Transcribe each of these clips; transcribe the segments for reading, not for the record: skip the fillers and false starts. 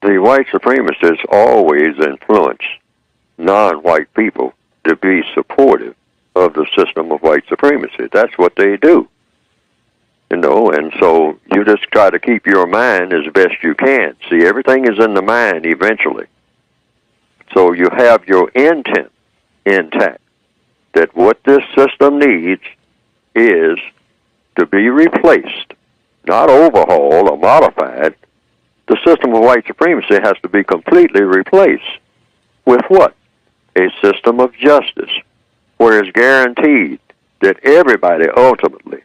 the white supremacists always influence non-white people to be supportive of the system of white supremacy. That's what they do. And so you just try to keep your mind as best you can. See, everything is in the mind eventually. So you have your intent intact, that what this system needs is to be replaced, not overhauled or modified. The system of white supremacy has to be completely replaced with what? A system of justice, where it's guaranteed that everybody ultimately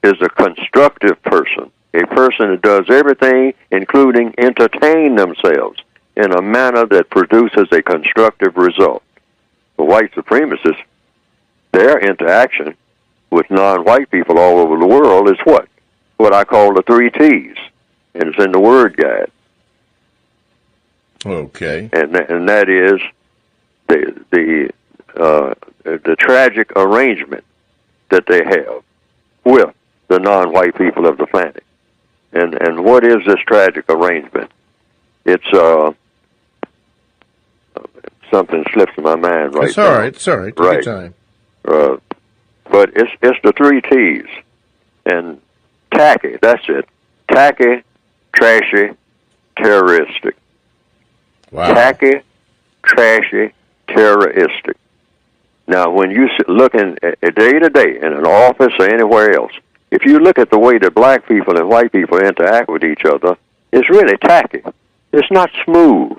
is a constructive person, a person that does everything, including entertain themselves in a manner that produces a constructive result. The white supremacists, their interaction with non-white people all over the world is what? What I call the 3 T's, and it's in the word guide. Okay. And that is the tragic arrangement that they have with the non-white people of the planet. And what is this tragic arrangement? It's something slips in my mind right now. It's all right. It's all right. Take your time. But it's the 3 T's. And tacky, that's it. Tacky, trashy, terroristic. Wow. Tacky, trashy, terroristic. Now, when you look in day to day in an office or anywhere else, if you look at the way that black people and white people interact with each other, it's really tacky. It's not smooth.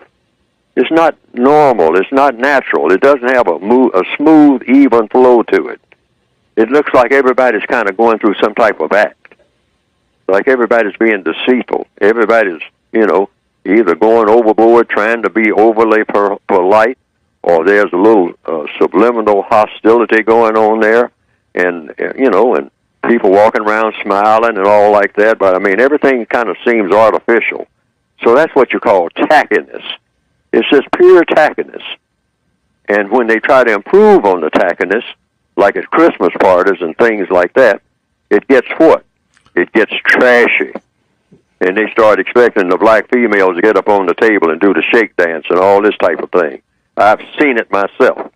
It's not normal. It's not natural. It doesn't have a smooth, even flow to it. It looks like everybody's kind of going through some type of act, like everybody's being deceitful. Everybody's, either going overboard, trying to be overly polite, or there's a little subliminal hostility going on there, and people walking around smiling and all like that. But I mean, everything kind of seems artificial. So that's what you call tackiness. It's just pure tackiness. And when they try to improve on the tackiness, like at Christmas parties and things like that, it gets what? It gets trashy. And they start expecting the black females to get up on the table and do the shake dance and all this type of thing. I've seen it myself,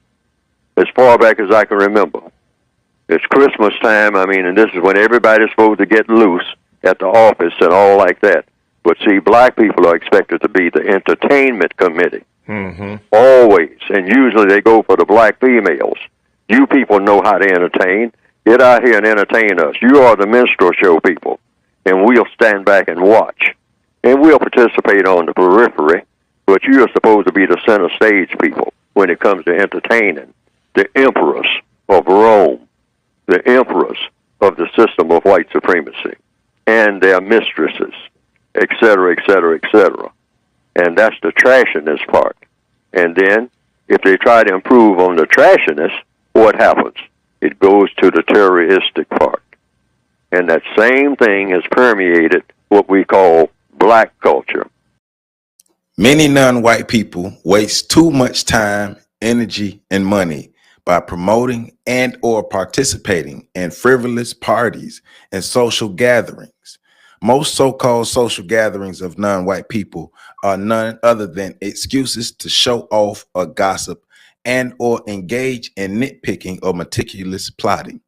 as far back as I can remember. It's Christmas time, and this is when everybody's supposed to get loose at the office and all like that. But see, black people are expected to be the entertainment committee. Mm-hmm. Always. And usually they go for the black females. You people know how to entertain. Get out here and entertain us. You are the minstrel show people. And we'll stand back and watch. And we'll participate on the periphery. But you are supposed to be the center stage people when it comes to entertaining the emperors of Rome, the emperors of the system of white supremacy, and their mistresses, et cetera, et cetera, et cetera. And that's the trashiness part. And then, if they try to improve on the trashiness, what happens? It goes to the terroristic part. And that same thing has permeated what we call black culture. Many non-white people waste too much time, energy, and money by promoting and or participating in frivolous parties and social gatherings. Most so-called social gatherings of non-white people are none other than excuses to show off or gossip and or engage in nitpicking or meticulous plotting.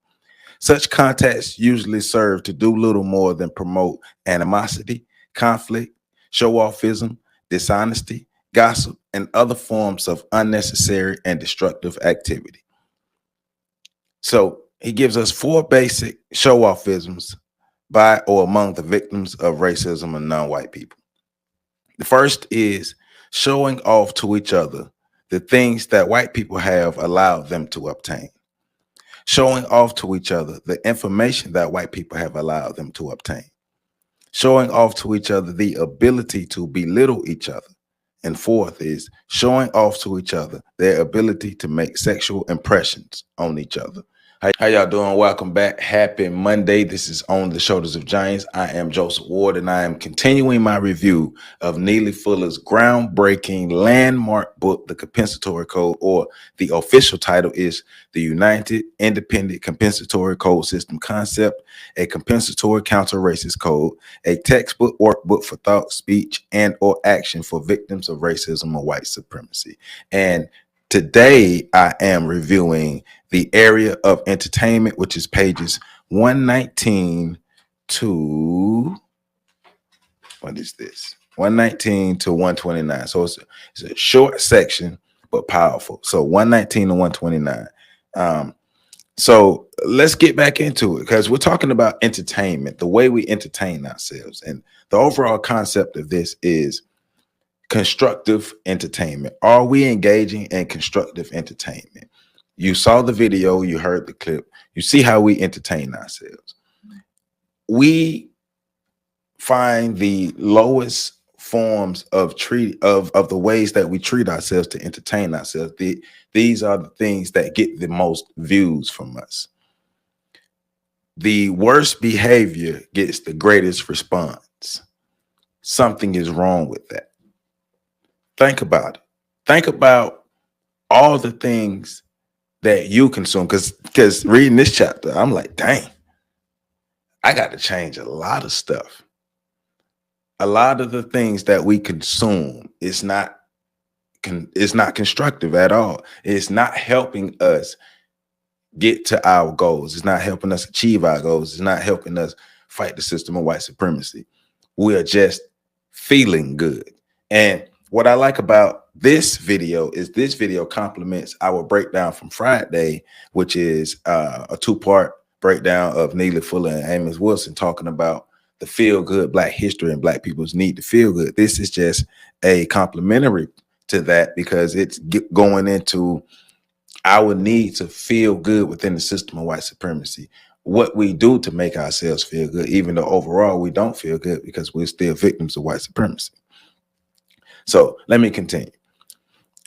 Such contacts usually serve to do little more than promote animosity, conflict, show-offism, dishonesty, gossip, and other forms of unnecessary and destructive activity. So he gives us 4 basic show-offisms by or among the victims of racism and non-white people. The first is showing off to each other the things that white people have allowed them to obtain. Showing off to each other the information that white people have allowed them to obtain. Showing off to each other the ability to belittle each other. And 4th is showing off to each other their ability to make sexual impressions on each other. How y'all doing? Welcome back. Happy Monday. This is On the Shoulders of Giants. I am Joseph Ward, and I am continuing my review of Neely Fuller's groundbreaking landmark book, The Compensatory Code, or the official title is The United Independent Compensatory Code System Concept, a compensatory counter-racist code, a textbook workbook for thought, speech, and or action for victims of racism or white supremacy. And today I am reviewing the area of entertainment, which is pages 119 to, what is this? 119 to 129. So it's a short section, but powerful. So 119 to 129. So let's get back into it because we're talking about entertainment, the way we entertain ourselves. And the overall concept of this is constructive entertainment. Are we engaging in constructive entertainment? You saw the video, you heard the clip, you see how we entertain ourselves. We find the lowest forms of the ways that we treat ourselves to entertain ourselves. These are the things that get the most views from us. The worst behavior gets the greatest response. Something is wrong with that. Think about it. Think about all the things that you consume, because reading this chapter, I'm like, dang, I got to change a lot of stuff. A lot of the things that we consume is not constructive at all. It's not helping us get to our goals. It's not helping us achieve our goals. It's not helping us fight the system of white supremacy. We are just feeling good. And what I like about this video is this video complements our breakdown from Friday, which is a two-part breakdown of Neely Fuller and Amos Wilson talking about the feel-good Black history and Black people's need to feel good. This is just a complementary to that because it's going into our need to feel good within the system of white supremacy. What we do to make ourselves feel good, even though overall we don't feel good because we're still victims of white supremacy. So let me continue.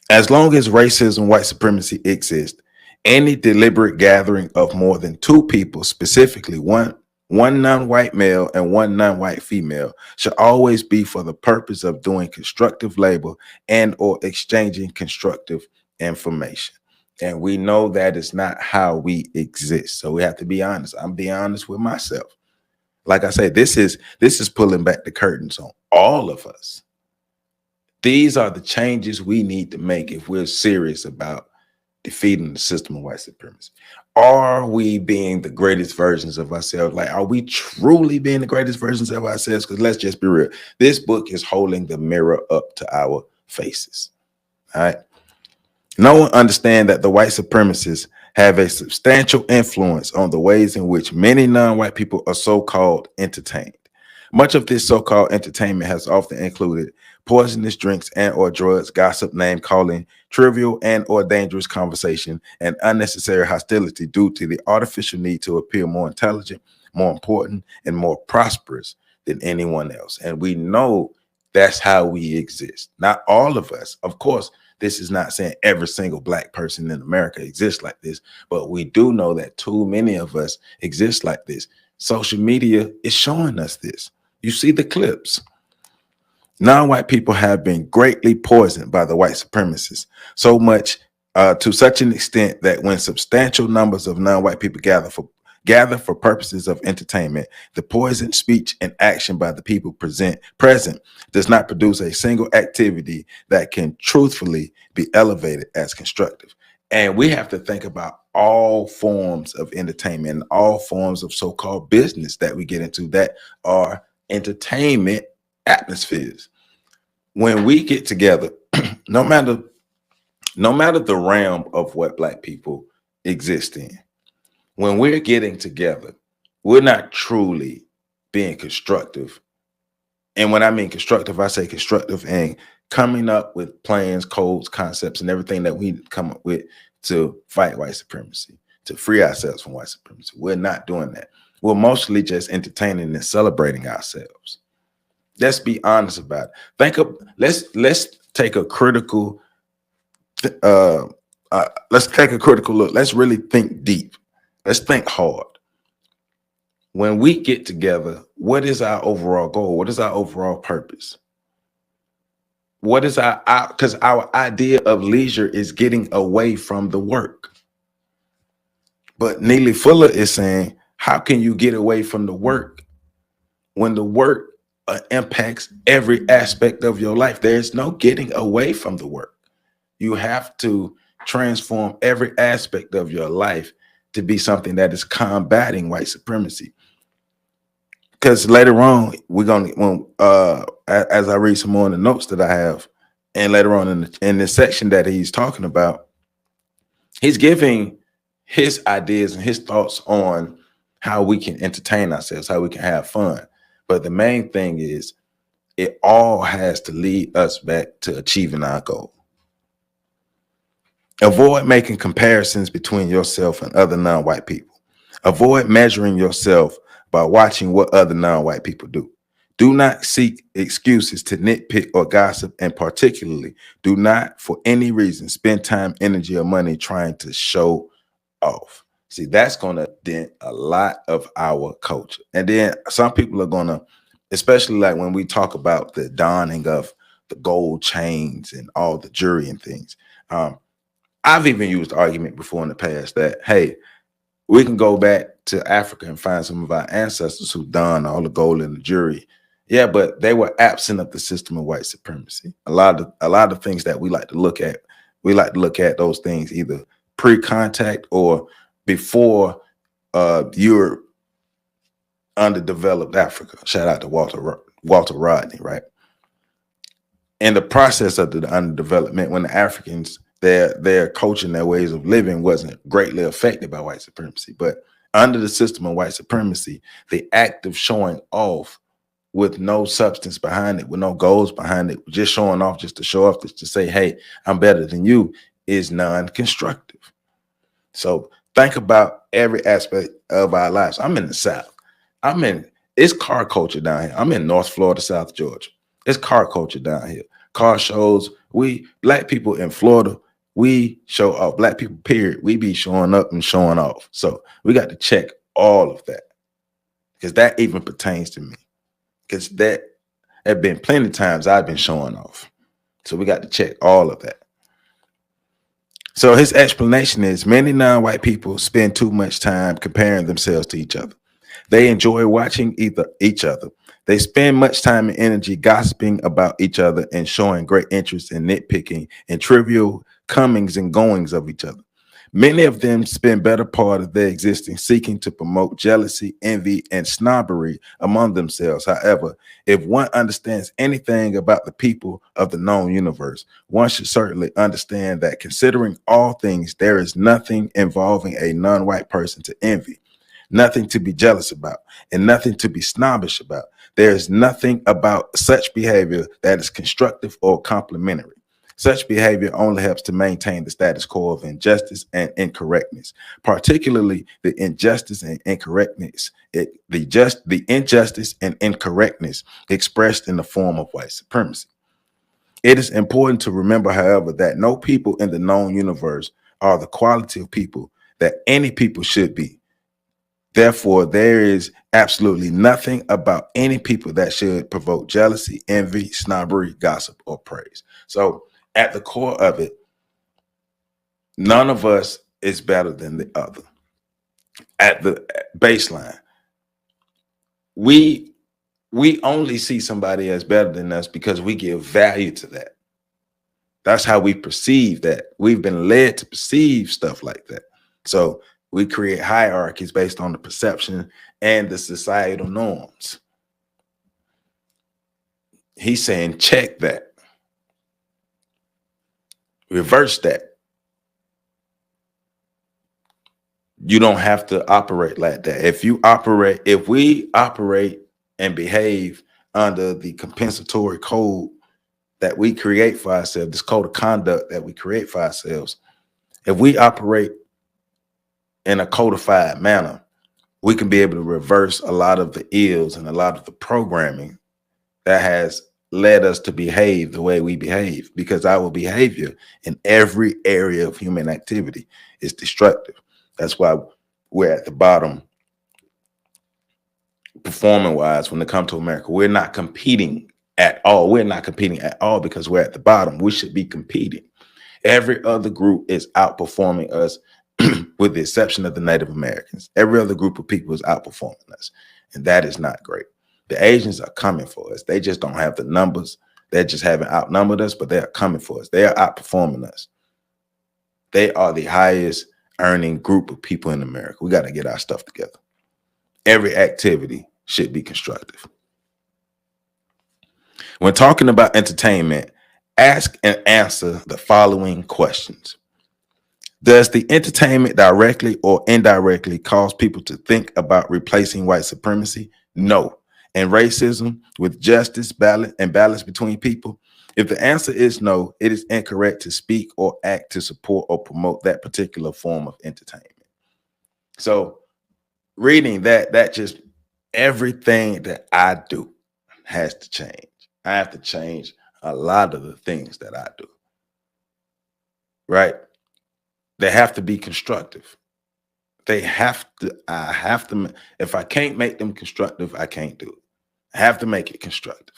As long as racism, white supremacy exists, any deliberate gathering of more than two people, specifically one non-white male and one non-white female, should always be for the purpose of doing constructive labor and or exchanging constructive information. And we know that is not how we exist. So we have to be honest. I'm being honest with myself. Like I say, this is pulling back the curtains on all of us. These are the changes we need to make if we're serious about defeating the system of white supremacy. Are we being the greatest versions of ourselves? Like, are we truly being the greatest versions of ourselves? Because let's just be real. This book is holding the mirror up to our faces. All right. No one understands that the white supremacists have a substantial influence on the ways in which many non-white people are so-called entertained. Much of this so-called entertainment has often included poisonous drinks and or drugs, gossip, name calling, trivial and or dangerous conversation, and unnecessary hostility due to the artificial need to appear more intelligent, more important, and more prosperous than anyone else. And we know that's how we exist. Not all of us. Of course, this is not saying every single Black person in America exists like this, but we do know that too many of us exist like this. Social media is showing us this. You see the clips. Non-white people have been greatly poisoned by the white supremacists, so much to such an extent that when substantial numbers of non-white people gather for purposes of entertainment, the poisoned speech and action by the people present does not produce a single activity that can truthfully be elevated as constructive. And we have to think about all forms of entertainment and all forms of so-called business that we get into that are entertainment atmospheres. When we get together, no matter the realm of what Black people exist in, when we're getting together, we're not truly being constructive. And when I mean constructive, I say constructive and coming up with plans, codes, concepts, and everything that we come up with to fight white supremacy, to free ourselves from white supremacy. We're not doing that. We're mostly just entertaining and celebrating ourselves. Let's be honest about it. Let's take a critical look. Let's really think deep. Let's think hard. When we get together, what is our overall goal? What is our overall purpose? What is because our idea of leisure is getting away from the work. But Neely Fuller is saying, how can you get away from the work when the work impacts every aspect of your life? There's no getting away from the work. You have to transform every aspect of your life to be something that is combating white supremacy. Because later on, we're gonna as I read some more in the notes that I have, and later on in this section that he's talking about, he's giving his ideas and his thoughts on how we can entertain ourselves, how we can have fun. But the main thing is, it all has to lead us back to achieving our goal. Avoid making comparisons between yourself and other non-white people. Avoid measuring yourself by watching what other non-white people do. Do not seek excuses to nitpick or gossip, and particularly do not for any reason spend time, energy, or money trying to show off. See, that's going to dent a lot of our culture. And then some people are going to, especially like when we talk about the donning of the gold chains and all the jewelry and things. I've even used the argument before in the past that, hey, we can go back to Africa and find some of our ancestors who donned all the gold and the jewelry. Yeah, but they were absent of the system of white supremacy. A lot of things that we like to look at those things either pre-contact or before Europe underdeveloped Africa. Shout out to Walter Rodney, right? In the process of the underdevelopment, when the Africans, their culture and their ways of living wasn't greatly affected by white supremacy. But under the system of white supremacy, the act of showing off with no substance behind it, with no goals behind it, just showing off just to show off, just to say, hey, I'm better than you, is non-constructive. So think about every aspect of our lives. I'm in the South. It's car culture down here. I'm in North Florida, South Georgia. It's car culture down here. Car shows. We black people in Florida, we show off. Black people, period. We be showing up and showing off. So we got to check all of that, because that even pertains to me. Because there have been plenty of times I've been showing off. So we got to check all of that. So his explanation is many non-white people spend too much time comparing themselves to each other. They enjoy watching each other. They spend much time and energy gossiping about each other and showing great interest in nitpicking and trivial comings and goings of each other. Many of them spend better part of their existence seeking to promote jealousy, envy, and snobbery among themselves. However, if one understands anything about the people of the known universe, one should certainly understand that considering all things, there is nothing involving a non-white person to envy, nothing to be jealous about, and nothing to be snobbish about. There is nothing about such behavior that is constructive or complimentary. Such behavior only helps to maintain the status quo of injustice and incorrectness, particularly the injustice and incorrectness, the injustice and incorrectness expressed in the form of white supremacy. It is important to remember, however, that no people in the known universe are the quality of people that any people should be. Therefore, there is absolutely nothing about any people that should provoke jealousy, envy, snobbery, gossip, or praise. So at the core of it, none of us is better than the other. At the baseline, we only see somebody as better than us because we give value to that. That's how we perceive that. We've been led to perceive stuff like that. So we create hierarchies based on the perception and the societal norms. He's saying, check that. Reverse that. You don't have to operate like that. If we operate and behave under the compensatory code that we create for ourselves, this code of conduct that we create for ourselves, if we operate in a codified manner, we can be able to reverse a lot of the ills and a lot of the programming that has led us to behave the way we behave, because our behavior in every area of human activity is destructive. That's why we're at the bottom performing wise when it comes to America. We're not competing at all. We're not competing at all because we're at the bottom. We should be competing. Every other group is outperforming us with the exception of the Native Americans. Every other group of people is outperforming us, and that is not great. The Asians are coming for us. They just don't have the numbers. They just haven't outnumbered us, but they are coming for us. They are outperforming us. They are the highest earning group of people in America. We got to get our stuff together. Every activity should be constructive. When talking about entertainment, ask and answer the following questions. Does the entertainment directly or indirectly cause people to think about replacing white supremacy? No. And racism with justice, balance between people? If the answer is no, it is incorrect to speak or act to support or promote that particular form of entertainment. So reading that just everything that I do has to change. I have to change a lot of the things that I do. Right? They have to be constructive. I have to, if I can't make them constructive, I can't do it. I have to make it constructive.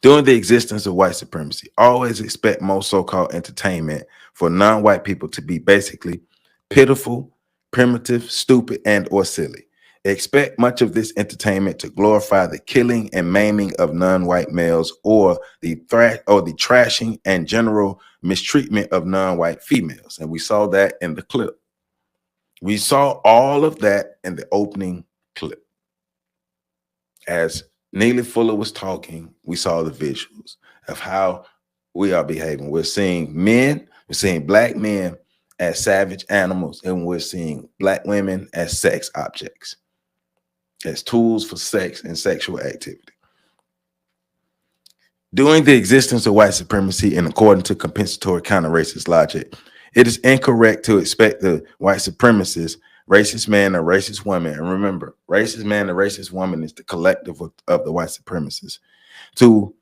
During the existence of white supremacy, always expect most so-called entertainment for non-white people to be basically pitiful, primitive, stupid, and or silly. Expect much of this entertainment to glorify the killing and maiming of non-white males or the trashing and general mistreatment of non-white females. And we saw that in the clip. We saw all of that in the opening clip. As Neely Fuller was talking, we saw the visuals of how we are behaving. We're seeing black men as savage animals, and we're seeing black women as sex objects, as tools for sex and sexual activity. During the existence of white supremacy and according to compensatory counter-racist logic, it is incorrect to expect the white supremacists, racist man or racist woman, and remember, racist man and racist woman is the collective of the white supremacists, to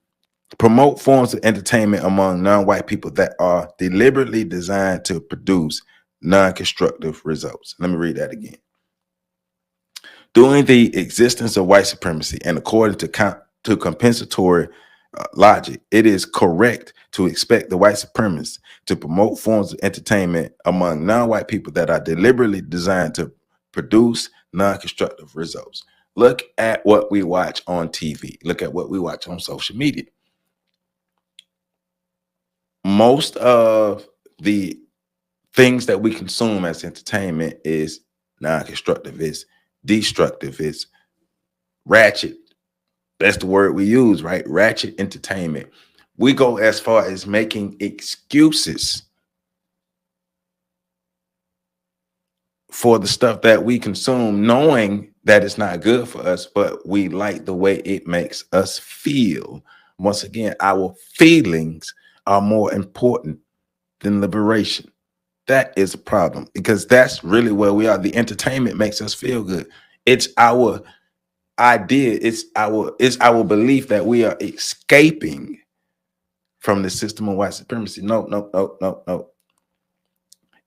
promote forms of entertainment among non-white people that are deliberately designed to produce non-constructive results. Let me read that again. During the existence of white supremacy and according to compensatory logic, it is correct to expect the white supremacists to promote forms of entertainment among non-white people that are deliberately designed to produce non-constructive results. Look at what we watch on TV. Look at what we watch on social media. Most of the things that we consume as entertainment is non-constructive, it's destructive, it's ratchet. That's the word we use, right? Ratchet entertainment. We go as far as making excuses for the stuff that we consume, knowing that it's not good for us, but we like the way it makes us feel. Once again, our feelings are more important than liberation. That is a problem because that's really where we are. The entertainment makes us feel good. It's our idea, it's our belief that we are escaping from the system of white supremacy. No.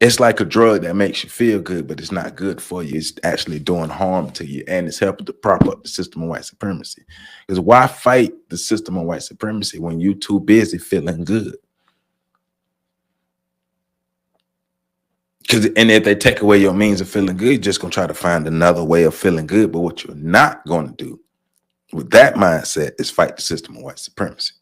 It's like a drug that makes you feel good, but it's not good for you. It's actually doing harm to you, and it's helping to prop up the system of white supremacy. Because why fight the system of white supremacy when you're too busy feeling good? And if they take away your means of feeling good, you're just going to try to find another way of feeling good. But what you're not going to do with that mindset is fight the system of white supremacy.